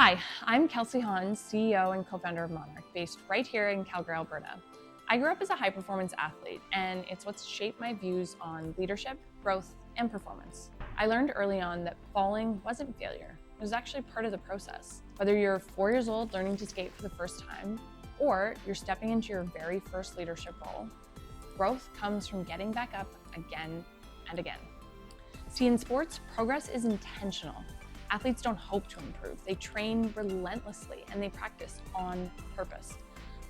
Hi, I'm Kelsey Hahn, CEO and co-founder of Monark, based right here in Calgary, Alberta. I grew up as a high-performance athlete, and it's what's shaped my views on leadership, growth, and performance. I learned early on that falling wasn't failure. It was actually part of the process. Whether you're 4 years old learning to skate for the first time, or you're stepping into your very first leadership role, growth comes from getting back up again and again. See, in sports, progress is intentional. Athletes don't hope to improve. They train relentlessly and they practice on purpose.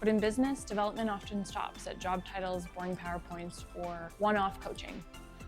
But in business, development often stops at job titles, boring PowerPoints, or one-off coaching.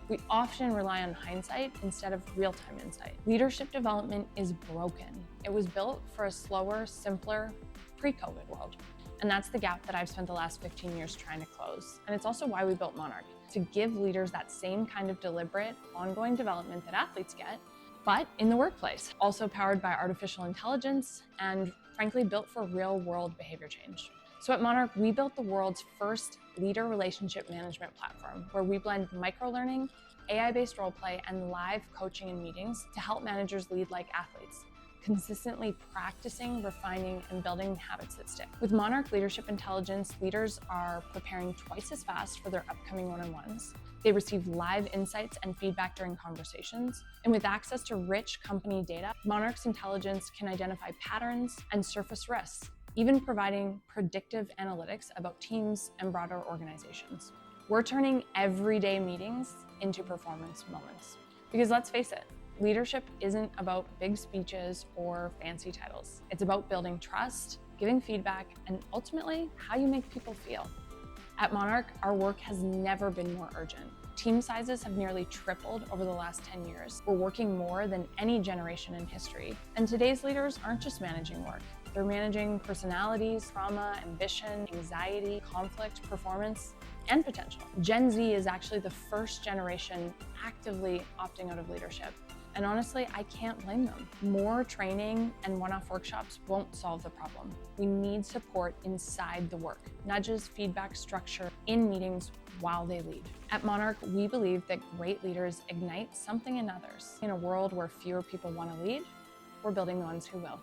We often rely on hindsight instead of real-time insight. Leadership development is broken. It was built for a slower, simpler, pre-COVID world. And that's the gap that I've spent the last 15 years trying to close. And it's also why we built Monarch, to give leaders that same kind of deliberate, ongoing development that athletes get, but in the workplace, also powered by artificial intelligence and frankly built for real-world behavior change. So at Monarch, we built the world's first leader relationship management platform where we blend micro-learning, AI-based role play, and live coaching and meetings to help managers lead like athletes, consistently practicing, refining, and building habits that stick. With Monarch Leadership Intelligence, leaders are preparing twice as fast for their upcoming one-on-ones. They receive live insights and feedback during conversations. And with access to rich company data, Monarch's intelligence can identify patterns and surface risks, even providing predictive analytics about teams and broader organizations. We're turning everyday meetings into performance moments. Because let's face it, leadership isn't about big speeches or fancy titles. It's about building trust, giving feedback, and ultimately how you make people feel. At Monarch, our work has never been more urgent. Team sizes have nearly tripled over the last 10 years. We're working more than any generation in history. And today's leaders aren't just managing work. They're managing personalities, trauma, ambition, anxiety, conflict, performance, and potential. Gen Z is actually the first generation actively opting out of leadership. And honestly, I can't blame them. More training and one-off workshops won't solve the problem. We need support inside the work, nudges, feedback, structure in meetings while they lead. At Monarch, we believe that great leaders ignite something in others. In a world where fewer people want to lead, we're building the ones who will.